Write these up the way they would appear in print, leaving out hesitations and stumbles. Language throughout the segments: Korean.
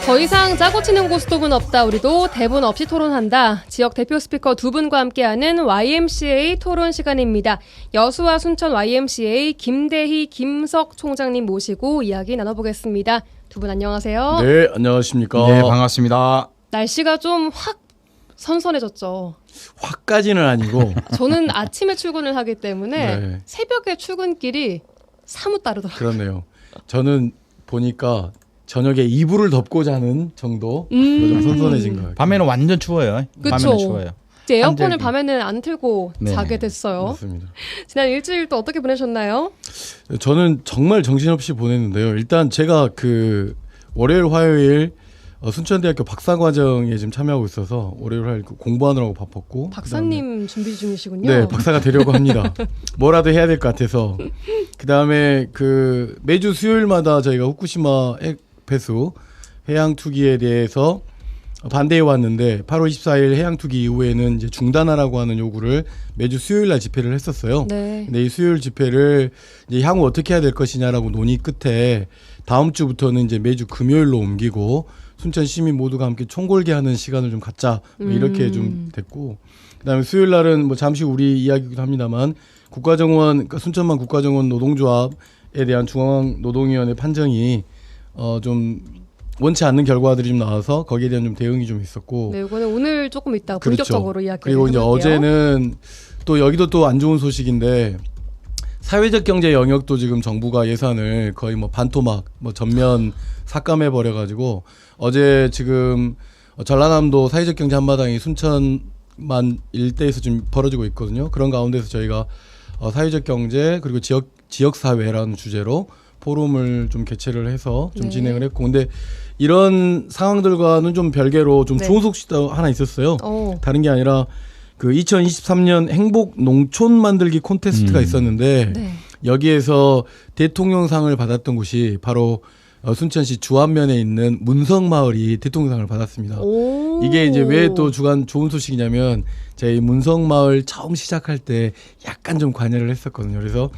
더 이상 짜고 치는 고스톱은 없다. 우리도 대본 없이 토론한다. 지역 대표 스피커 두 분과 함께하는 YMCA 토론 시간입니다. 여수와 순천 YMCA 김대희, 김석 총장님 모시고 이야기 나눠보겠습니다. 두 분 안녕하세요. 네, 안녕하십니까. 네, 반갑습니다. 날씨가 좀 확 선선해졌죠. 확까지는 아니고 저는 아침에 출근을 하기 때문에 네. 새벽에 출근길이 사뭇 다르더라고요. 그렇네요. 저는 보니까 저녁에 이불을 덮고 자는 정도 좀 선선해진 것 같아요. 밤에는 완전 추워요. 그쵸. 밤에는 추워요. 이제 에어컨을 한절기. 밤에는 안 틀고 네. 자게 됐어요. 맞습니다. 지난 일주일 또 어떻게 보내셨나요? 저는 정말 정신없이 보냈는데요. 일단 제가 그 월요일, 화요일 순천대학교 박사과정에 지금 참여하고 있어서 월요일, 화요일 공부하느라고 바빴고 박사님 준비 중이시군요. 네, 박사가 되려고 합니다. 뭐라도 해야 될 것 같아서. 그다음에 그 매주 수요일마다 저희가 후쿠시마 핵폐수 해양 투기에 대해서 반대해 왔는데 8월 24일 해양 투기 이후에는 이제 중단하라고 하는 요구를 매주 수요일 날 집회를 했었어요. 네. 근데 이 수요일 집회를 이제 향후 어떻게 해야 될 것이냐라고 논의 끝에 다음 주부터는 이제 매주 금요일로 옮기고 순천 시민 모두가 함께 총궐기하는 시간을 좀 갖자 뭐 이렇게 좀 됐고, 그다음에 수요일 날은 뭐 잠시 우리 이야기기도 합니다만 국가정원, 그러니까 순천만 국가정원 노동조합에 대한 중앙노동위원회 판정이 좀 원치 않는 결과들이 좀 나와서 거기에 대한 좀 대응이 좀 있었고. 네, 이거는 오늘 조금 이따 그렇죠. 본격적으로 이야기. 그리고 이제 어제는 또 여기도 또 안 좋은 소식인데 사회적 경제 영역도 지금 정부가 예산을 거의 뭐 반토막, 뭐 전면 삭감해 버려 가지고 어제 지금 전라남도 사회적 경제 한마당이 순천만 일대에서 좀 벌어지고 있거든요. 그런 가운데서 저희가 사회적 경제 그리고 지역 사회라는 주제로 포럼을 좀 개최를 해서 좀 네. 진행을 했고, 근데 이런 상황들과는 좀 별개로 좀 네. 좋은 소식도 하나 있었어요. 어. 다른 게 아니라 그 2023년 행복 농촌 만들기 콘테스트가 있었는데 네. 여기에서 대통령상을 받았던 곳이 바로 순천시 주안면에 있는 문성마을이 대통령상을 받았습니다. 오. 이게 이제 왜 또 주간 좋은 소식이냐면 제가 이 문성마을 처음 시작할 때 약간 좀 관여를 했었거든요. 그래서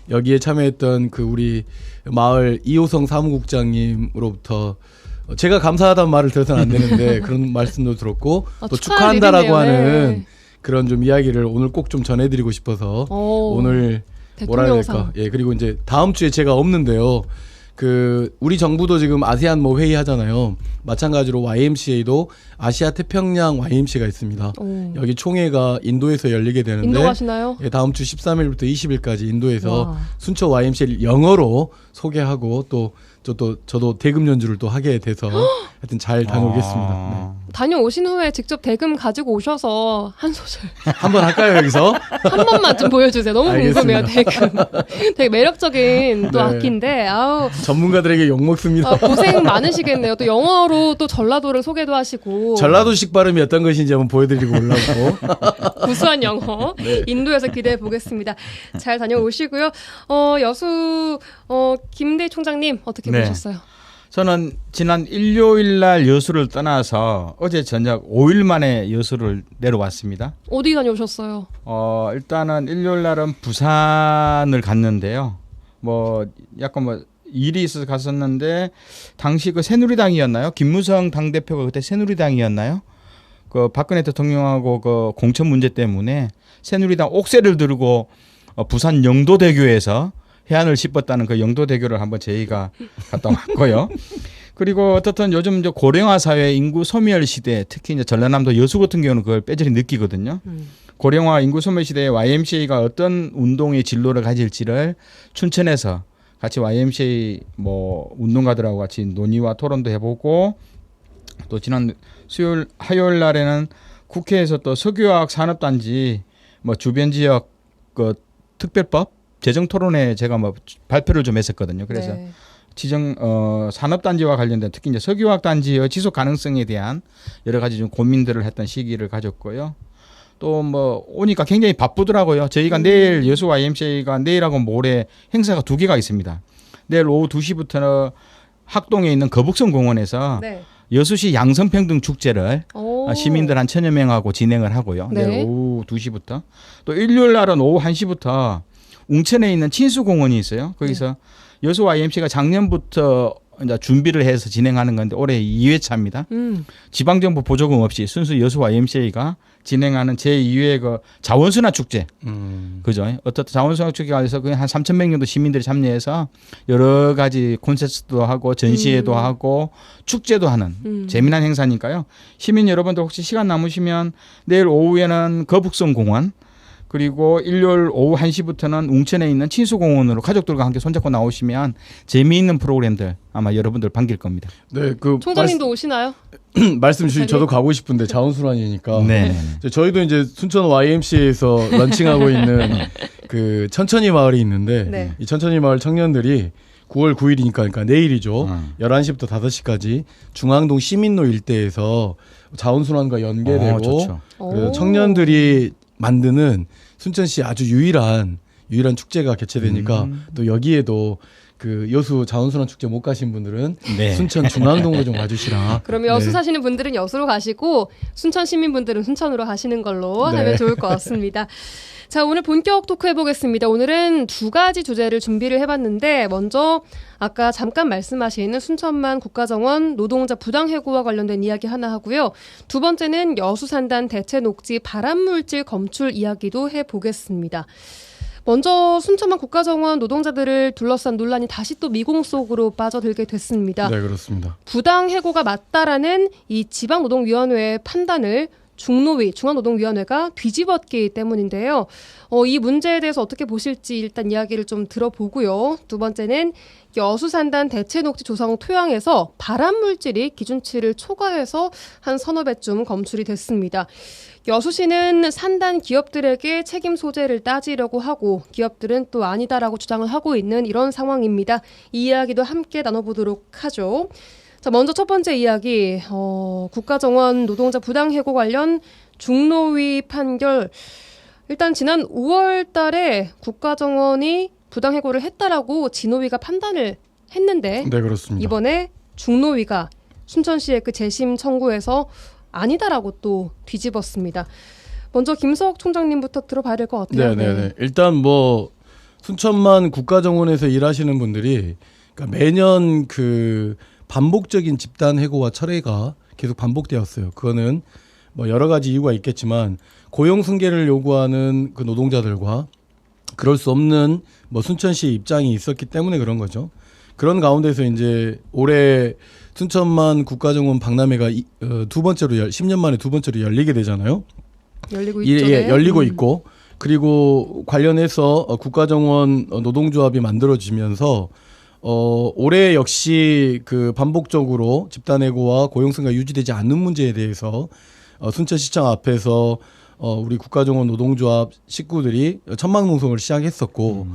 여기에 참여했던 그 우리 마을 이호성 사무국장님으로부터 제가 감사하다는 말을 들어서는 안 되는데 그런 말씀도 들었고 또 축하할 축하한다라고 일이네요. 하는 네. 그런 좀 이야기를 오늘 꼭 좀 전해드리고 싶어서 오. 오늘 뭐라 해야 대통령상. 될까? 예, 그리고 이제 다음 주에 제가 없는데요. 그 우리 정부도 지금 아세안 뭐 회의 하잖아요. 마찬가지로 YMCA도 아시아 태평양 YMCA가 있습니다. 오. 여기 총회가 인도에서 열리게 되는데 인도 가시나요? 예, 다음 주 13일부터 20일까지 인도에서 와. 순천 YMCA를 영어로 소개하고 또 저도 대금 연주를 또 하게 돼서 하여튼 잘 다녀오겠습니다. 네. 다녀오신 후에 직접 대금 가지고 오셔서 한 소절 한번 할까요 여기서? 한 번만 좀 보여주세요. 너무 궁금해요. 알겠습니다. 대금. 되게 매력적인 또 네. 악기인데 아우 전문가들에게 욕 먹습니다. 고생 많으시겠네요. 또 영어로 또 전라도를 소개도 하시고 전라도식 발음이 어떤 것인지 한번 보여드리고 올라오고. 구수한 영어 네. 인도에서 기대해 보겠습니다. 잘 다녀오시고요. 여수 김대희 총장님 어떻게 네. 보셨어요? 저는 지난 일요일 날 여수를 떠나서 어제 저녁 5일 만에 여수를 내려왔습니다. 어디 다녀오셨어요? 일단은 일요일 날은 부산을 갔는데요. 뭐 약간 뭐 일이 있어서 갔었는데 당시 그 새누리당이었나요? 김무성 당대표가 그때 새누리당이었나요? 그 박근혜 대통령하고 그 공천 문제 때문에 새누리당 옥새를 들고 부산 영도대교에서 해안을 씹었다는 그 영도대교를 한번 저희가 갔다 왔고요. 그리고 어떻든 요즘 이제 고령화 사회 인구 소멸 시대, 특히 이제 전라남도 여수 같은 경우는 그걸 뼈저리 느끼거든요. 고령화 인구 소멸 시대에 YMCA가 어떤 운동의 진로를 가질지를 춘천에서 같이 YMCA 뭐 운동가들하고 같이 논의와 토론도 해보고, 또 지난 수요일 화요일 날에는 국회에서 또 석유화학 산업단지 뭐 주변 지역 그 특별법 재정 토론회 제가 뭐 발표를 좀 했었거든요. 그래서 네. 지정 산업단지와 관련된 특히 이제 석유화학 단지의 지속 가능성에 대한 여러 가지 좀 고민들을 했던 시기를 가졌고요. 또 뭐 오니까 굉장히 바쁘더라고요. 저희가 내일 여수 YMCA가 내일하고 모레 행사가 2개가 있습니다. 내일 오후 2시부터는 학동에 있는 거북선 공원에서 네. 여수시 양성평등 축제를 오. 시민들 한 1000여 명하고 진행을 하고요. 네. 내일 오후 2시부터. 또 일요일 날은 오후 1시부터 웅천에 있는 친수공원이 있어요. 거기서 여수 YMC가 작년부터 이제 준비를 해서 진행하는 건데 올해 2회차입니다. 지방정부 보조금 없이 순수 여수 YMCA가 진행하는 제2회 그 자원순환 축제. 그죠? 어떻든 자원순환 축제가 해서 한 3,100명 정도 시민들이 참여해서 여러 가지 콘서트도 하고 전시회도 하고 축제도 하는 재미난 행사니까요. 시민 여러분들 혹시 시간 남으시면 내일 오후에는 거북선 공원 그리고 일요일 오후 1시부터는 웅천에 있는 친수공원으로 가족들과 함께 손잡고 나오시면 재미있는 프로그램들 아마 여러분들 반길 겁니다. 네, 그 총장님도 오시나요? 말씀 주신 저도 가고 싶은데 자원순환이니까. 네. 저희도 이제 순천 YMCA에서 런칭하고 있는 그 천천히 마을이 있는데 네. 이 천천히 마을 청년들이 9월 9일이니까 그러니까 내일이죠. 11시부터 5시까지 중앙동 시민로 일대에서 자원순환과 연계되고 좋죠. 그래서 청년들이 만드는 순천시 아주 유일한 축제가 개최되니까 또 여기에도 그 여수 자원순환 축제 못 가신 분들은 네. 순천 중앙동으로 좀 와주시라. 그러면 여수 네. 사시는 분들은 여수로 가시고 순천 시민분들은 순천으로 하시는 걸로 네. 하면 좋을 것 같습니다. 자, 오늘 본격 토크 해보겠습니다. 오늘은 두 가지 주제를 준비를 해봤는데 먼저 아까 잠깐 말씀하신 순천만 국가정원 노동자 부당해고와 관련된 이야기 하나 하고요. 두 번째는 여수산단 대체녹지 발암물질 검출 이야기도 해보겠습니다. 먼저 순천만 국가정원 노동자들을 둘러싼 논란이 다시 또 미공 속으로 빠져들게 됐습니다. 네, 그렇습니다. 부당해고가 맞다라는 이 지방노동위원회의 판단을 중노위, 중앙노동위원회가 뒤집었기 때문인데요. 이 문제에 대해서 어떻게 보실지 일단 이야기를 좀 들어보고요. 두 번째는 여수산단 대체녹지 조성 토양에서 발암물질이 기준치를 초과해서 한 서너 배쯤 검출이 됐습니다. 여수시는 산단 기업들에게 책임 소재를 따지려고 하고 기업들은 또 아니다라고 주장을 하고 있는 이런 상황입니다. 이 이야기도 함께 나눠보도록 하죠. 자, 먼저 첫 번째 이야기, 국가정원 노동자 부당해고 관련 중노위 판결. 일단 지난 5월 달에 국가정원이 부당해고를 했다라고 진노위가 판단을 했는데 네, 그렇습니다. 이번에 중노위가 순천시의 그 재심 청구에서 아니다라고 또 뒤집었습니다. 먼저 김석 총장님부터 들어봐야 될 것 같아요. 네. 일단 뭐 순천만 국가정원에서 일하시는 분들이 그러니까 매년 그 반복적인 집단 해고와 철회가 계속 반복되었어요. 그거는 뭐 여러 가지 이유가 있겠지만 고용 승계를 요구하는 그 노동자들과 그럴 수 없는 뭐 순천시의 입장이 있었기 때문에 그런 거죠. 그런 가운데서 이제 올해 순천만 국가정원 박람회가 두 번째로 10년 만에 두 번째로 열리게 되잖아요. 열리고 있죠. 예, 열리고 있고 그리고 관련해서 국가정원 노동조합이 만들어지면서 올해 역시 그 반복적으로 집단해고와 고용승계가 유지되지 않는 문제에 대해서 순천시청 앞에서 우리 국가정원 노동조합 식구들이 천막농성을 시작했었고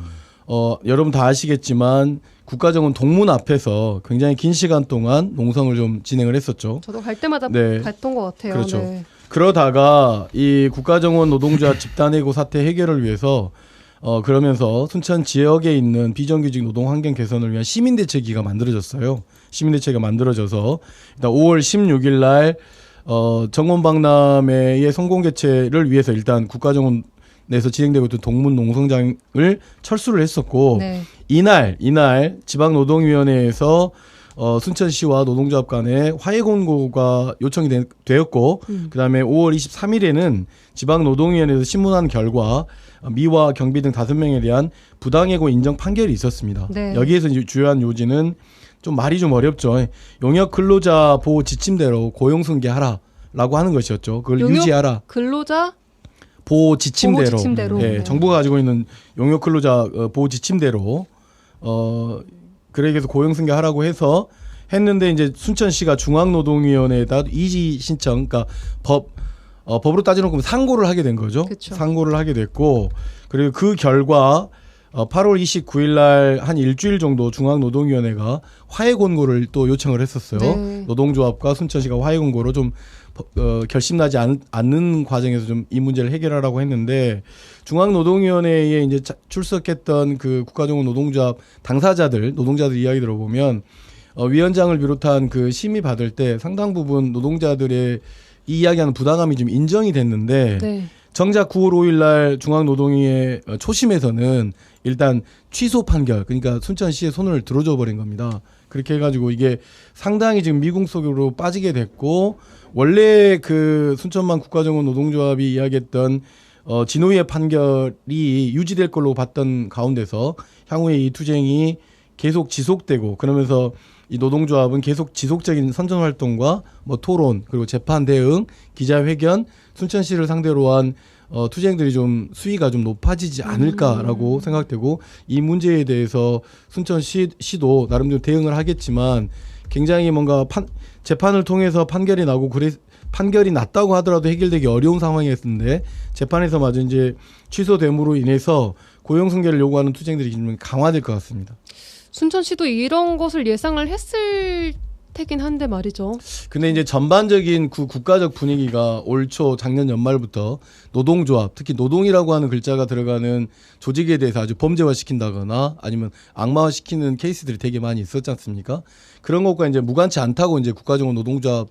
여러분 다 아시겠지만 국가정원 동문 앞에서 굉장히 긴 시간 동안 농성을 좀 진행을 했었죠. 저도 갈 때마다 네. 봤던 것 같아요. 그렇죠. 네. 그러다가 이 국가정원 노동조합 집단해고 사태 해결을 위해서 그러면서 순천 지역에 있는 비정규직 노동 환경 개선을 위한 시민대책위가 만들어졌어요. 시민대책위가 만들어져서 일단 5월 16일 날 정원박람회의 성공 개최를 위해서 일단 국가정원에서 진행되고 있던 동문 농성장을 철수를 했었고 네. 이날 지방노동위원회에서 순천시와 노동조합 간에 화해 공고가 요청이 되었고 그다음에 5월 23일에는 지방노동위원회에서 신문한 결과 미화 경비 등 5명에 대한 부당해고 인정 판결이 있었습니다. 네. 여기에서 이제 주요한 요지는 좀 말이 좀 어렵죠. 용역 근로자 보호 지침대로 고용 승계하라라고 하는 것이었죠. 그걸 용역 유지하라. 근로자 보호 지침대로. 보호 지침대로. 예, 네. 정부가 가지고 있는 용역 근로자 보호 지침대로 그래서 고용 승계하라고 해서 했는데 이제 순천시가 중앙노동위원회에다 이의 신청, 그러니까 법으로 따져놓고 상고를 하게 된 거죠. 그쵸. 상고를 하게 됐고 그리고 그 결과 8월 29일 날 한 일주일 정도 중앙노동위원회가 화해 권고를 또 요청을 했었어요. 네. 노동조합과 순천시가 화해 권고로 좀 결심나지 않는 과정에서 좀 이 문제를 해결하라고 했는데 중앙노동위원회에 이제 출석했던 그 국가정원 노동조합 당사자들, 노동자들 이야기 들어보면 위원장을 비롯한 그 심의 받을 때 상당 부분 노동자들의 이 이야기하는 부당함이 좀 인정이 됐는데 네. 정작 9월 5일 날 중앙노동위의 초심에서는 일단 취소 판결, 그러니까 순천시의 손을 들어줘 버린 겁니다. 그렇게 해가지고 이게 상당히 지금 미궁 속으로 빠지게 됐고 원래 그 순천만 국가정원 노동조합이 이야기했던 진호위의 판결이 유지될 걸로 봤던 가운데서 향후에 이 투쟁이 계속 지속되고 그러면서 이 노동조합은 계속 지속적인 선전 활동과 뭐 토론 그리고 재판 대응, 기자회견, 순천시를 상대로 한 투쟁들이 좀 수위가 좀 높아지지 않을까라고 생각되고 이 문제에 대해서 순천시도 나름대로 대응을 하겠지만 굉장히 뭔가 재판을 통해서 판결이 나고 판결이 났다고 하더라도 해결되기 어려운 상황이었는데 재판에서마저 이제 취소됨으로 인해서 고용 승계를 요구하는 투쟁들이 좀 강화될 것 같습니다. 순천시도 이런 것을 예상을 했을 테긴 한데 말이죠. 근데 이제 전반적인 국가적 분위기가 올 초 작년 연말부터 노동조합, 특히 노동이라고 하는 글자가 들어가는 조직에 대해서 아주 범죄화시킨다거나 아니면 악마화시키는 케이스들이 되게 많이 있었지 않습니까? 그런 것과 이제 무관치 않다고 이제 국가정원 노동조합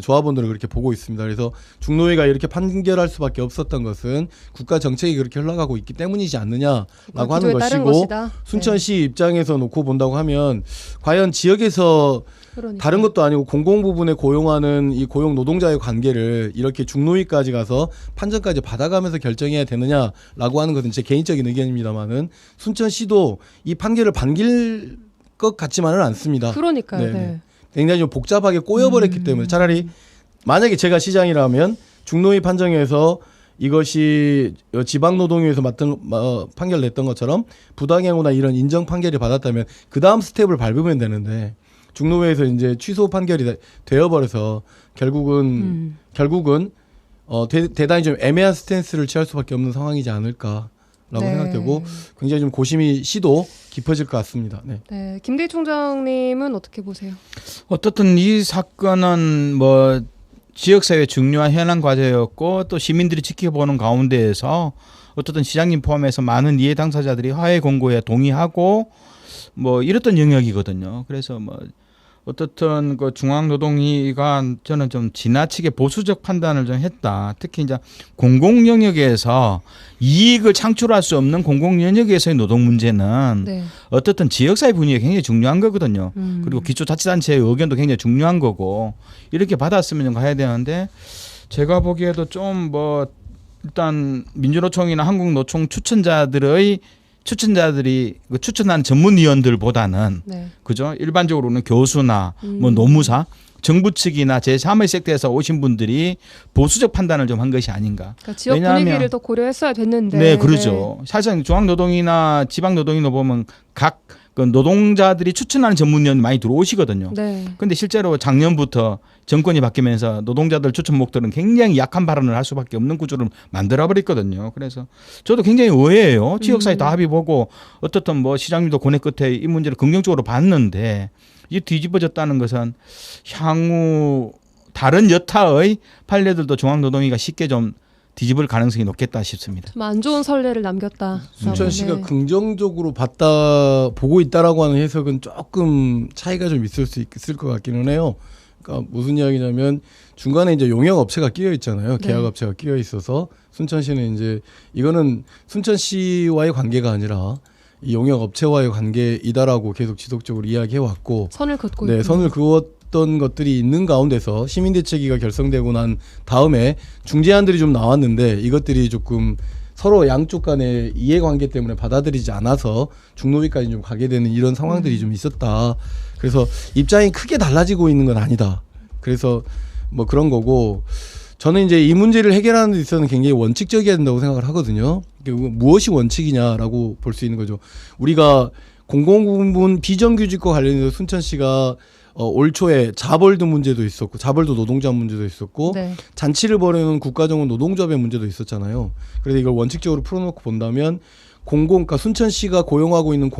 조합원들은 그렇게 보고 있습니다. 그래서 중노회가 이렇게 판결할 수밖에 없었던 것은 국가 정책이 그렇게 흘러가고 있기 때문이지 않느냐라고 하는 것이고 순천시 입장에서 놓고 본다고 하면 과연 지역에서 그러니까. 다른 것도 아니고 공공 부분에 고용하는 이 고용 노동자의 관계를 이렇게 중노위까지 가서 판정까지 받아가면서 결정해야 되느냐라고 하는 것은 제 개인적인 의견입니다만은 순천시도 이 판결을 반길 것 같지만은 않습니다. 그러니까요. 네네. 네. 굉장히 좀 복잡하게 꼬여버렸기 때문에 차라리 만약에 제가 시장이라면 중노위 판정에서 이것이 지방노동위에서 판결 냈던 것처럼 부당행위나 이런 인정 판결이 받았다면 그 다음 스텝을 밟으면 되는데 중노회에서 이제 취소 판결이 되어버려서 결국은 대단히 좀 애매한 스탠스를 취할 수밖에 없는 상황이지 않을까라고 생각되고 굉장히 좀 고심이 시도 깊어질 것 같습니다. 네. 네, 김대희 총장님은 어떻게 보세요? 어떻든 이 사건은 뭐 지역사회 중요한 현안 과제였고 또 시민들이 지켜보는 가운데에서 어떻든 시장님 포함해서 많은 이해 당사자들이 화해 공고에 동의하고 뭐 이랬던 영역이거든요. 그래서 뭐 어떻든 그 중앙노동위가 저는 좀 지나치게 보수적 판단을 좀 했다. 특히 이제 공공 영역에서 이익을 창출할 수 없는 공공 영역에서의 노동 문제는 어떻든 지역사회 분위기가 굉장히 중요한 거거든요. 그리고 기초자치단체의 의견도 굉장히 중요한 거고 이렇게 받았으면 좀 가야 되는데 제가 보기에도 좀 뭐 일단 민주노총이나 한국노총 추천자들이 추천한 전문위원들보다는 그죠? 일반적으로는 교수나 뭐 노무사, 정부 측이나 제3의 섹터에서 오신 분들이 보수적 판단을 좀 한 것이 아닌가. 그러니까 지역 분위기를 더 고려했어야 됐는데. 네, 그렇죠. 사실상 중앙노동이나 지방노동이나 보면 각 그 노동자들이 추천하는 전문위원 많이 들어오시거든요. 그런데 실제로 작년부터 정권이 바뀌면서 노동자들 추천목들은 굉장히 약한 발언을 할 수밖에 없는 구조를 만들어버렸거든요. 그래서 저도 굉장히 의외예요. 지역사회 다 합의 보고 어떻든 뭐 시장님도 고뇌 끝에 이 문제를 긍정적으로 봤는데 이 뒤집어졌다는 것은 향후 다른 여타의 판례들도 중앙노동위가 쉽게 좀 뒤집을 가능성이 높겠다 싶습니다. 좀 안 좋은 선례를 남겼다. 순천시가 긍정적으로 보고 있다라고 하는 해석은 조금 차이가 좀 있을 수 있을 것 같기는 해요. 그러니까 무슨 이야기냐면 중간에 이제 용역 업체가 끼어 있잖아요. 계약 업체가 끼어 있어서 순천시는 이제 이거는 순천시와의 관계가 아니라 이 용역 업체와의 관계이다라고 계속 지속적으로 이야기해 왔고 선을 긋고 네, 선을 그었던 것들이 있는 가운데서 시민대책위가 결성되고 난 다음에 중재안들이 좀 나왔는데 이것들이 조금 서로 양쪽 간의 이해관계 때문에 받아들이지 않아서 중노위까지 좀 가게 되는 이런 상황들이 좀 있었다. 그래서 입장이 크게 달라지고 있는 건 아니다. 그래서 뭐 그런 거고 저는 이제 이 문제를 해결하는 데 있어서는 굉장히 원칙적이어야 된다고 생각을 하거든요. 무엇이 원칙이냐라고 볼 수 있는 거죠. 우리가 공공부문 비정규직과 관련해서 순천시가 올 초에 자벌도 문제도 있었고 자벌도 노동자 문제도 있었고 잔치를 벌이는 국가정원 노동조합의 문제도 있었잖아요. 그래서 이걸 원칙적으로 풀어놓고 본다면 그러니까 순천시가 고용하고 있는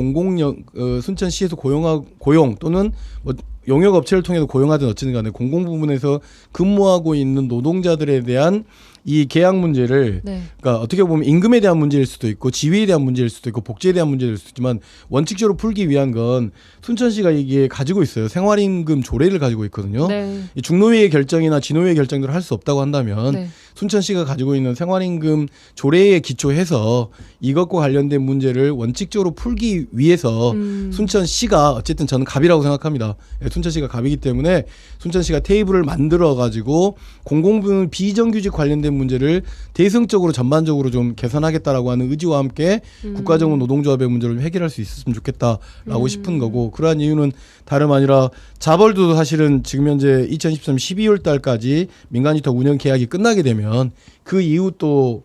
순천시에서 고용 또는 뭐 용역 업체를 통해서 고용하든 어쨌든 간에 공공 부문에서 근무하고 있는 노동자들에 대한 이 계약 문제를 네. 그러니까 어떻게 보면 임금에 대한 문제일 수도 있고 지위에 대한 문제일 수도 있고 복지에 대한 문제일 수도 있지만 원칙적으로 풀기 위한 건 순천시가 이게 가지고 있어요. 생활임금 조례를 가지고 있거든요. 네. 이 중노위의 결정이나 지노위의 결정들을 할 수 없다고 한다면 네. 순천시가 가지고 있는 생활임금 조례에 기초해서 이것과 관련된 문제를 원칙적으로 풀기 위해서 순천시가 어쨌든 저는 갑이라고 생각합니다. 예, 순천시가 갑이기 때문에 순천시가 테이블을 만들어 가지고 공공부문 비정규직 관련된 문제를 대승적으로 전반적으로 좀 개선하겠다라고 하는 의지와 함께 국가적인 노동조합의 문제를 좀 해결할 수 있었으면 좋겠다라고 싶은 거고 그러한 이유는 다름 아니라 자벌도 사실은 지금 현재 2013 12월 달까지 민간위탁 운영 계약이 끝나게 되면 그 이후 또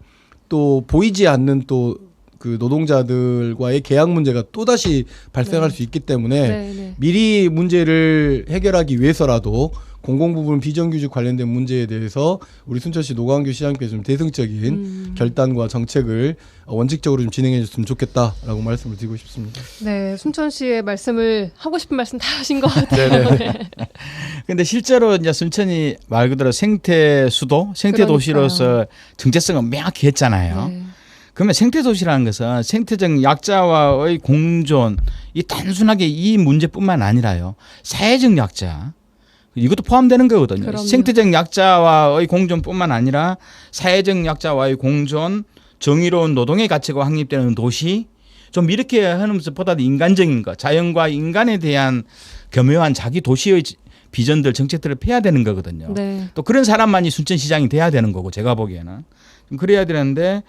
보이지 않는 또 그 노동자들과의 계약 문제가 또다시 발생할 수 있기 때문에 네. 미리 문제를 해결하기 위해서라도 공공부문 비정규직 관련된 문제에 대해서 우리 순천시 노광규 시장께서 좀 대승적인 결단과 정책을 원칙적으로 좀 진행해 줬으면 좋겠다라고 말씀을 드리고 싶습니다. 네, 순천시의 말씀을 하고 싶은 말씀 다 하신 것 같아요. 근데 실제로 이제 순천이 말 그대로 생태 수도, 생태 도시로서 정체성을 명확히 했잖아요. 네. 그러면 생태 도시라는 것은 생태적 약자와의 공존, 이 단순하게 이 문제뿐만 아니라요. 사회적 약자 이것도 포함되는 거거든요. 그럼요. 생태적 약자와의 공존뿐만 아니라 사회적 약자와의 공존, 정의로운 노동의 가치가 확립되는 도시, 좀 이렇게 하는 것보다 인간적인 것, 자연과 인간에 대한 교묘한 자기 도시의 비전들, 정책들을 펴야 되는 거거든요. 네. 또 그런 사람만이 순천시장이 돼야 되는 거고 제가 보기에는. 그래야 되는데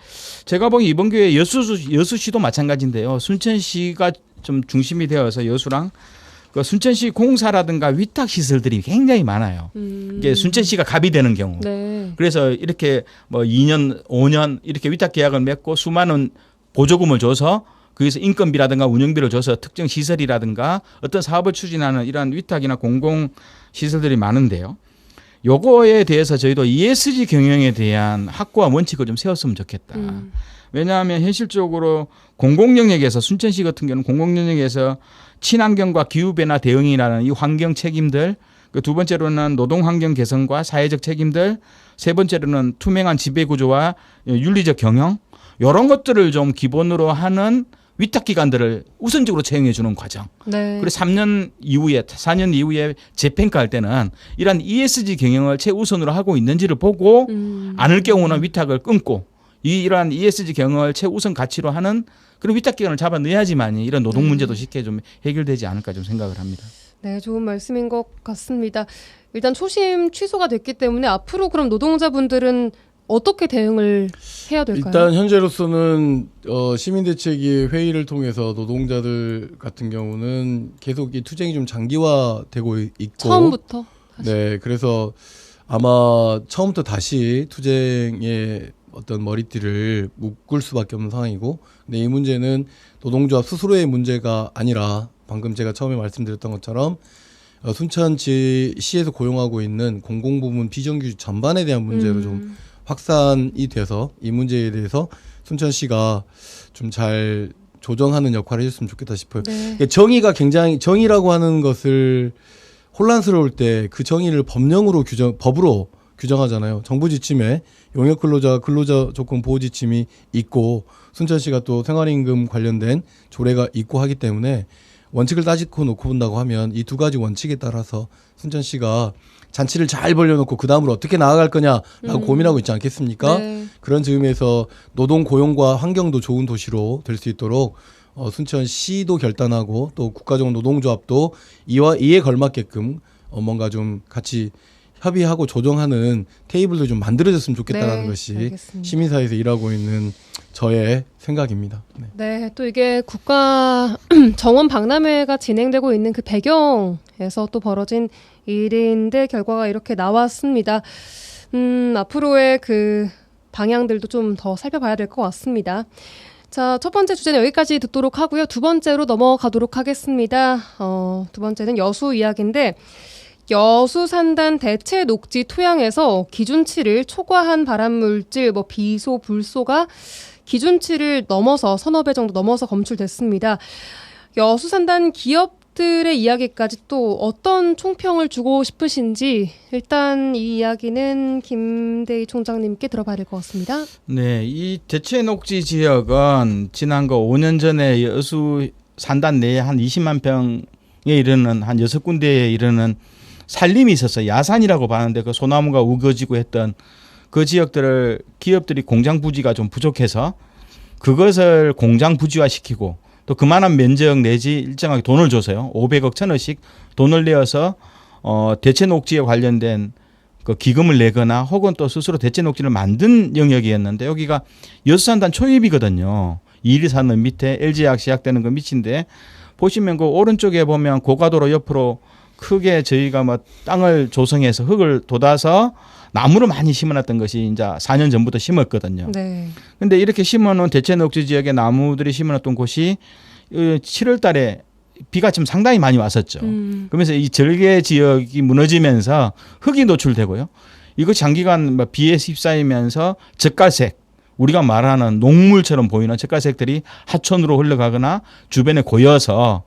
제가 보기 이번 기회에 여수시도 마찬가지인데요. 순천시가 좀 중심이 되어서 여수랑 그 순천시 공사라든가 위탁 시설들이 굉장히 많아요. 이게 순천시가 갑이 되는 경우. 네. 그래서 이렇게 뭐 2년, 5년 이렇게 위탁 계약을 맺고 수많은 보조금을 줘서 거기서 인건비라든가 운영비를 줘서 특정 시설이라든가 어떤 사업을 추진하는 이러한 위탁이나 공공 시설들이 많은데요. 요거에 대해서 저희도 ESG 경영에 대한 확고한 원칙을 좀 세웠으면 좋겠다. 왜냐하면 현실적으로 공공영역에서 순천시 같은 경우는 공공영역에서 친환경과 기후변화 대응이라는 이 환경 책임들, 그 두 번째로는 노동환경 개선과 사회적 책임들, 세 번째로는 투명한 지배구조와 윤리적 경영, 이런 것들을 좀 기본으로 하는 위탁기관들을 우선적으로 채용해 주는 과정. 네. 그리고 3년 이후에 4년 이후에 재평가할 때는 이런 ESG 경영을 최우선으로 하고 있는지를 보고 않을 경우는 위탁을 끊고 이러한 ESG 경영을 최우선 가치로 하는 그런 위탁기관을 잡아 넣어야지만 이런 노동 문제도 쉽게 좀 해결되지 않을까 좀 생각을 합니다. 네, 좋은 말씀인 것 같습니다. 일단 초심 취소가 됐기 때문에 앞으로 그럼 노동자분들은 어떻게 대응을 해야 될까요? 일단 현재로서는 시민대책위 회의를 통해서 노동자들 같은 경우는 계속 이 투쟁이 좀 장기화되고 있고 처음부터? 네, 그래서 아마 처음부터 다시 투쟁의 어떤 머리띠를 묶을 수밖에 없는 상황이고, 근데 이 문제는 노동조합 스스로의 문제가 아니라 방금 제가 처음에 말씀드렸던 것처럼 순천시에서 고용하고 있는 공공부문 비정규직 전반에 대한 문제로 좀 확산이 돼서 이 문제에 대해서 순천시가 좀 잘 조정하는 역할을 해줬으면 좋겠다 싶어요. 네. 정의라고 하는 것을 혼란스러울 때 그 정의를 법으로 규정하잖아요. 정부 지침에 용역 근로자 조건 보호 지침이 있고 순천시가 또 생활임금 관련된 조례가 있고 하기 때문에 원칙을 따지고 놓고 본다고 하면 이 두 가지 원칙에 따라서 순천시가 잔치를 잘 벌려놓고 그 다음으로 어떻게 나아갈 거냐라고 고민하고 있지 않겠습니까? 네. 그런 즈음에서 노동 고용과 환경도 좋은 도시로 될 수 있도록 순천시도 결단하고 또 국가적 노동조합도 이에 걸맞게끔 뭔가 좀 같이 협의하고 조정하는 테이블도 좀 만들어졌으면 좋겠다라는 네, 것이 알겠습니다. 시민사회에서 일하고 있는 저의 생각입니다. 네. 네, 또 이게 국가 정원 박람회가 진행되고 있는 그 배경에서 또 벌어진 일인데 결과가 이렇게 나왔습니다. 앞으로의 그 방향들도 좀 더 살펴봐야 될 것 같습니다. 자, 첫 번째 주제는 여기까지 듣도록 하고요. 두 번째로 넘어가도록 하겠습니다. 두 번째는 여수 이야기인데 여수 산단 대체 녹지 토양에서 기준치를 초과한 발암물질, 비소, 불소가 기준치를 넘어서 서너 배 정도 넘어서 검출됐습니다. 여수 산단 기업 기업들의 이야기까지 또 어떤 총평을 주고 싶으신지 일단 이 이야기는 김대희 총장님께 들어봐야 될 것 같습니다. 네, 이 대체녹지 지역은 지난 5년 전에 여수 산단 내에 한 20만 평에 이르는 한 6군데에 이르는 산림이 있었어요. 야산이라고 봤는데 그 소나무가 우거지고 했던 그 지역들을 기업들이 공장 부지가 좀 부족해서 그것을 공장 부지화시키고 또 그만한 면적 내지 일정하게 돈을 줘서요. 500억 1000억씩 돈을 내어서 대체 녹지에 관련된 그 기금을 내거나 혹은 또 스스로 대체 녹지를 만든 영역이었는데 여기가 여수산단 초입이거든요. 2리산업 밑에 LG화학 시작되는 그 밑인데 보시면 그 오른쪽에 보면 고가도로 옆으로 크게 저희가 뭐 땅을 조성해서 흙을 돋아서 나무를 많이 심어놨던 것이 이제 4년 전부터 심었거든요. 네. 근데 이렇게 심어놓은 대체 녹지 지역에 나무들이 심어놨던 곳이 7월 달에 비가 좀 상당히 많이 왔었죠. 그러면서 이 절개 지역이 무너지면서 흙이 노출되고요. 이거 장기간 비에 휩싸이면서 젓갈색, 우리가 말하는 녹물처럼 보이는 젓갈색들이 하천으로 흘러가거나 주변에 고여서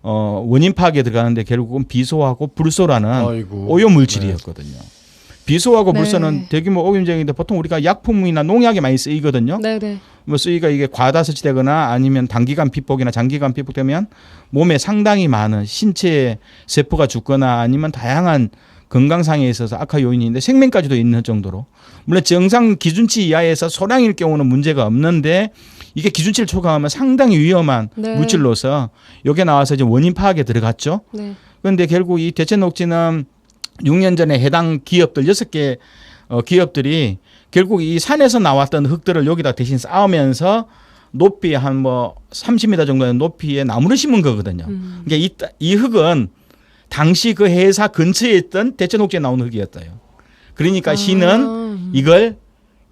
원인 파악에 들어가는데 결국은 비소하고 불소라는 아이고. 오염 물질이었거든요. 비소하고 네. 불소는 대규모 오염제인데 보통 우리가 약품이나 농약에 많이 쓰이거든요. 네네. 뭐 쓰이가 이게 과다 섭취되거나 아니면 단기간 피폭이나 장기간 피폭되면 몸에 상당히 많은 신체 세포가 죽거나 아니면 다양한 건강상에 있어서 악화 요인인데 생명까지도 있는 정도로 물론 정상 기준치 이하에서 소량일 경우는 문제가 없는데 이게 기준치를 초과하면 상당히 위험한 네. 물질로서 여기에 나와서 이제 원인 파악에 들어갔죠. 네. 그런데 결국 이 대체 녹지는 6년 전에 해당 기업들 6개 기업들이 결국 이 산에서 나왔던 흙들을 여기다 대신 쌓으면서 높이 한 뭐 30m 정도의 높이에 나무를 심은 거거든요. 그러니까 이 흙은 당시 그 회사 근처에 있던 대체 녹지에 나온 흙이었어요. 그러니까 시는 이걸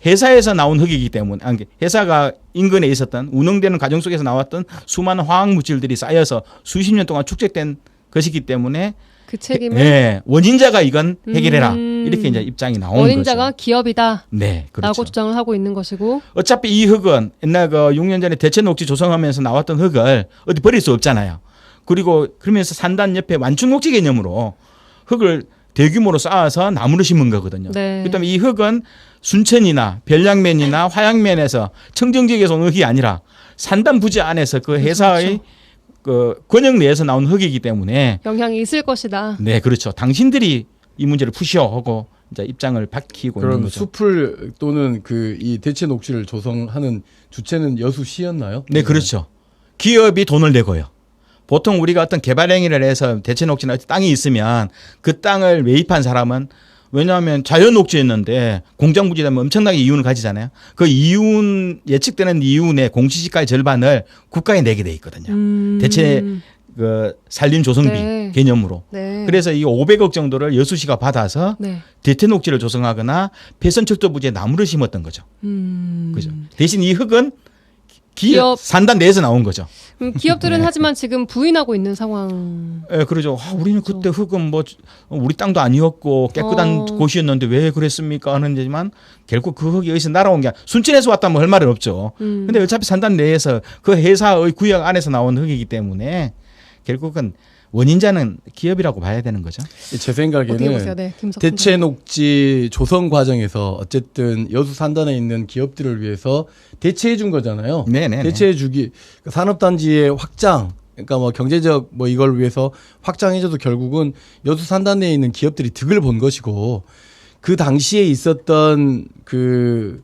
회사에서 나온 흙이기 때문에 회사가 인근에 있었던 운영되는 과정 속에서 나왔던 수많은 화학 물질들이 쌓여서 수십 년 동안 축적된 것이기 때문에 그 책임을 네, 원인자가 이건 해결해라 이렇게 이제 입장이 나온 원인자가 거죠. 기업이다. 네, 그렇죠. 라고 주장을 하고 있는 것이고 어차피 이 흙은 옛날 그 6년 전에 대체 녹지 조성하면서 나왔던 흙을 어디 버릴 수 없잖아요. 그리고 그러면서 산단 옆에 완충 녹지 개념으로 흙을 대규모로 쌓아서 나무를 심은 거거든요. 네. 그다음에 이 흙은 순천이나 별량면이나 화양면에서 청정지역에서 온 흙이 아니라 산단 부지 안에서 그 회사의 그 권역 내에서 나온 흙이기 때문에 영향이 있을 것이다. 네, 그렇죠. 당신들이 이 문제를 푸시오 하고 이제 입장을 밝히고 있는 그럼 거죠. 숲을 또는 그 이 대체 녹지를 조성하는 주체는 여수시였나요? 네, 그렇죠. 기업이 돈을 내고요. 보통 우리가 어떤 개발 행위를 해서 대체 녹지나 땅이 있으면 그 땅을 매입한 사람은 왜냐하면 자연 녹지였는데 공장 부지되면 엄청나게 이윤을 가지잖아요. 그 이윤 예측되는 이윤의 공시지가의 절반을 국가에 내게 돼 있거든요. 대체 그 산림 조성비 네. 개념으로. 네. 그래서 이 500억 정도를 여수시가 받아서 네. 대체 녹지를 조성하거나 폐선척도 부지에 나무를 심었던 거죠. 그죠. 대신 이 흙은 기업 산단 내에서 나온 거죠. 기업들은 하지만 지금 부인하고 있는 상황. 예, 그러죠. 우리는 그때 흙은 뭐 우리 땅도 아니었고 깨끗한 곳이었는데 왜 그랬습니까 하는 데지만 결국 그 흙이 어디서 날아온 게 순천에서 왔다면 할 말은 없죠. 근데 어차피 산단 내에서 그 회사의 구역 안에서 나온 흙이기 때문에 결국은 원인자는 기업이라고 봐야 되는 거죠. 제 생각에는 네, 대체 녹지 조성 과정에서 어쨌든 여수 산단에 있는 기업들을 위해서 대체해 준 거잖아요. 네네. 대체해 주기 산업단지의 확장, 그러니까 뭐 경제적 뭐 이걸 위해서 확장해줘도 결국은 여수 산단 내에 있는 기업들이 득을 본 것이고 그 당시에 있었던 그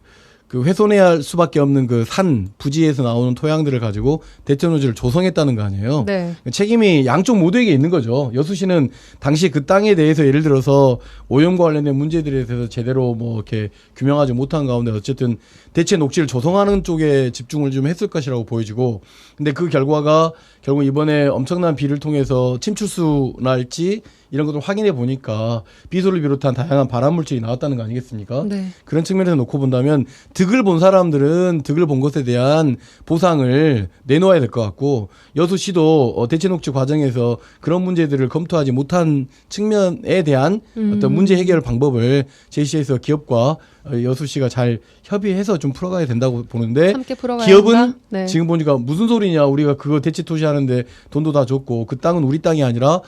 훼손해야 할 수밖에 없는 그 산 부지에서 나오는 토양들을 가지고 대체 녹지를 조성했다는 거 아니에요. 네. 책임이 양쪽 모두에게 있는 거죠. 여수시는 당시 그 땅에 대해서 예를 들어서 오염과 관련된 문제들에 대해서 제대로 뭐 이렇게 규명하지 못한 가운데 어쨌든 대체 녹지를 조성하는 쪽에 집중을 좀 했을 것이라고 보여지고, 근데 그 결과가 결국 이번에 엄청난 비를 통해서 침출수랄지 이런 것들 확인해 보니까 비소를 비롯한 다양한 발암 물질이 나왔다는 거 아니겠습니까? 네. 그런 측면에서 놓고 본다면 득을 본 사람들은 득을 본 것에 대한 보상을 내놓아야 될 것 같고, 여수시도 대체 녹지 과정에서 그런 문제들을 검토하지 못한 측면에 대한 어떤 문제 해결 방법을 제시해서 기업과 여수시가 잘 협의해서 좀 풀어가야 된다고 보는데 함께 풀어가야 기업은 한다? 네. 지금 보니까 무슨 소리냐 우리가 그거 대치 토지하는데 돈도 다 줬고 그 땅은 우리 땅이 아니라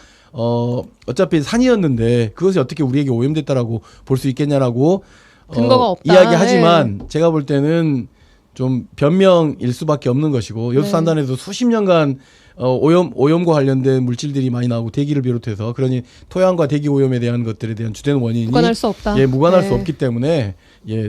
어차피 산이었는데 그것이 어떻게 우리에게 오염됐다라고 볼 수 있겠냐라고 근거가 없다. 이야기하지만 제가 볼 때는 좀 변명일 수밖에 없는 것이고 여수 네. 산단에서 수십 년간 오염과 관련된 물질들이 많이 나오고 대기를 비롯해서 그러니 토양과 대기 오염에 대한 것들에 대한 주된 원인이 무관할 수 없다. 무관할 네. 수 없기 때문에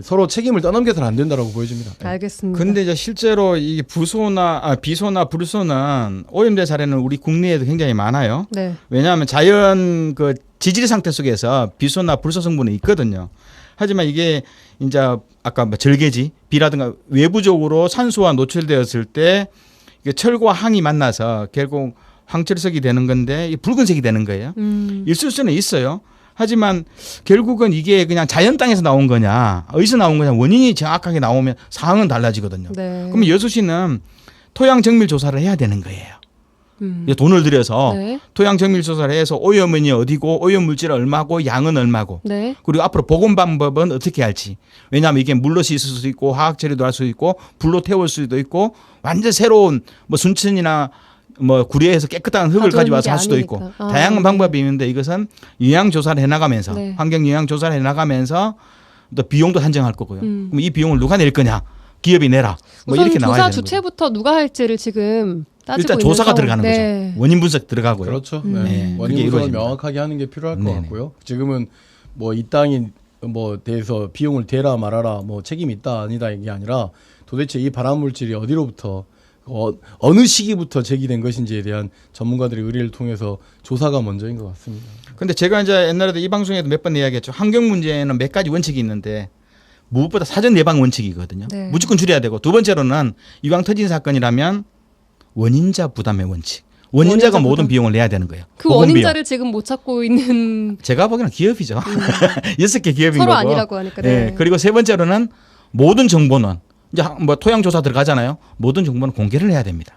서로 책임을 떠넘겨서는 안 된다라고 보여집니다. 알겠습니다. 근데 이제 실제로 이 비소나 불소는 오염된 사례는 우리 국내에도 굉장히 많아요. 네. 왜냐하면 자연 그 지질 상태 속에서 비소나 불소 성분이 있거든요. 하지만 이게 이제 아까 뭐 절개지, 비라든가 외부적으로 산소와 노출되었을 때 이게 철과 항이 만나서 결국 황철석이 되는 건데 이 붉은색이 되는 거예요. 있을 수는 있어요. 하지만 결국은 이게 그냥 자연 땅에서 나온 거냐, 어디서 나온 거냐 원인이 정확하게 나오면 상황은 달라지거든요. 네. 그럼 여수시는 토양 정밀 조사를 해야 되는 거예요. 돈을 들여서 네. 토양 정밀 조사를 해서 오염원이 어디고 오염 물질 얼마고 양은 얼마고 네. 그리고 앞으로 복원 방법은 어떻게 할지. 왜냐하면 이게 물로 씻을 수도 있고 화학 처리도 할 수 있고 불로 태울 수도 있고 완전 새로운 뭐 순천이나 뭐 구례에서 깨끗한 흙을 가져오는 가져와서 게 할 수도 아니니까. 있고 아, 다양한 네. 방법이 있는데 이것은 영향 조사를 해나가면서 네. 환경 영향 조사를 해나가면서 또 비용도 산정할 거고요. 음. 그럼 이 비용을 누가 낼 거냐? 기업이 내라. 뭐 우선 이렇게 나와야 조사 되는 거죠. 주체부터 누가 할지를 지금 따지고 일단 있는 조사가 상황. 들어가는 네. 거죠. 원인 분석 들어가고요. 그렇죠. 네. 그게 원인 분석을 이루어집니다. 명확하게 하는 게 필요할 것 네네. 같고요. 지금은 뭐 이 땅이 뭐 대해서 비용을 대라 말아라 뭐 책임이 있다 아니다 이게 아니라 도대체 이 발암 물질이 어디로부터 어느 시기부터 제기된 것인지에 대한 전문가들의 의뢰를 통해서 조사가 먼저인 것 같습니다. 근데 제가 이제 옛날에도 이 방송에도 몇 번 이야기했죠. 환경 문제에는 몇 가지 원칙이 있는데 무엇보다 사전 예방 원칙이거든요. 네. 무조건 줄여야 되고 두 번째로는 이왕 터진 사건이라면 원인자 부담의 원칙. 원인자가 원인자 모든 부담. 비용을 내야 되는 거예요. 그 보건 원인자를 지금 못 찾고 있는 제가 보기에는 기업이죠. 6개 기업인 서로 거고. 아니라고 하니까. 네. 네. 그리고 세 번째로는 모든 정보는 이제 뭐 토양 조사 들어가잖아요. 모든 정보는 공개를 해야 됩니다.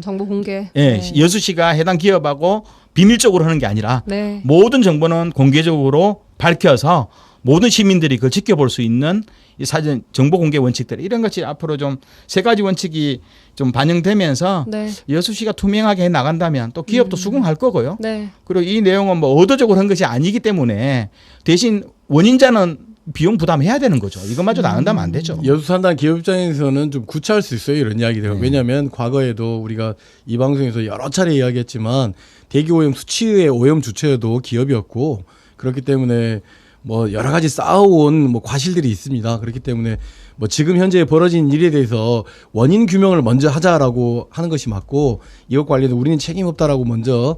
정보 공개. 예, 네. 여수시가 해당 기업하고 비밀적으로 하는 게 아니라 네. 모든 정보는 공개적으로 밝혀서 모든 시민들이 그걸 지켜볼 수 있는 이 사전 정보 공개 원칙들 이런 것이 앞으로 좀 세 가지 원칙이 좀 반영되면서 네. 여수시가 투명하게 해 나간다면 또 기업도 수긍할 거고요. 네. 그리고 이 내용은 뭐 의도적으로 한 것이 아니기 때문에 대신 원인자는 비용 부담해야 되는 거죠. 이것마저도 안 한다면 안 되죠. 여수 산단 기업 입장에서는 좀 구차할 수 있어요. 이런 이야기들. 왜냐하면 과거에도 우리가 이 방송에서 여러 차례 이야기했지만 대기오염 수치의 오염 주체도 기업이었고 그렇기 때문에 뭐 여러 가지 쌓아온 뭐 과실들이 있습니다. 그렇기 때문에 뭐 지금 현재 벌어진 일에 대해서 원인 규명을 먼저 하자라고 하는 것이 맞고 이것 관련해서 우리는 책임 없다라고 먼저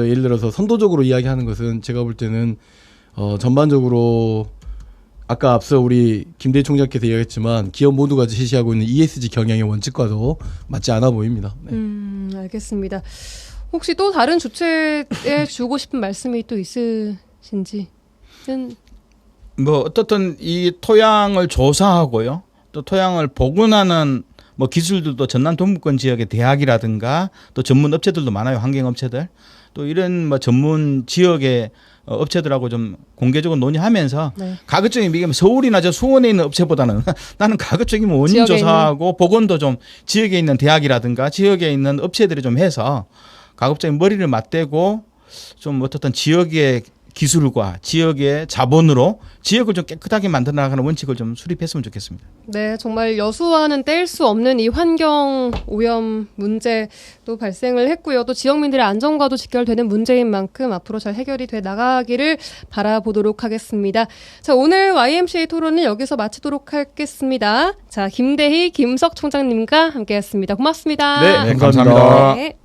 예를 들어서 선도적으로 이야기하는 것은 제가 볼 때는 전반적으로 아까 앞서 우리 김대희 총장께서 이야기했지만 기업 모두가 제시하고 있는 ESG 경영의 원칙과도 맞지 않아 보입니다. 네. 알겠습니다. 혹시 또 다른 주체에 주고 싶은 말씀이 또 있으신지? 뭐 어떻든 이 토양을 조사하고요. 또 토양을 복원하는 뭐 기술들도 전남 동부권 지역의 대학이라든가 또 전문 업체들도 많아요. 환경 업체들. 또 이런 뭐 전문 지역의 업체들하고 좀 공개적으로 논의하면서 네. 가급적이면 이게 서울이나 저 수원에 있는 업체보다는 나는 가급적이면 원인 지역에 조사하고 복원도 좀 지역에 있는 대학이라든가 지역에 있는 업체들이 좀 해서 가급적이면 머리를 맞대고 좀 어떻든 지역의 기술과 지역의 자본으로 지역을 좀 깨끗하게 만들어 나가는 원칙을 좀 수립했으면 좋겠습니다. 네, 정말 여수와는 뗄 수 없는 이 환경 오염 문제도 발생을 했고요. 또 지역민들의 안전과도 직결되는 문제인 만큼 앞으로 잘 해결이 돼 나가기를 바라보도록 하겠습니다. 자, 오늘 YMCA 토론은 여기서 마치도록 하겠습니다. 자, 김대희, 김석 총장님과 함께했습니다. 고맙습니다. 네, 감사합니다. 네.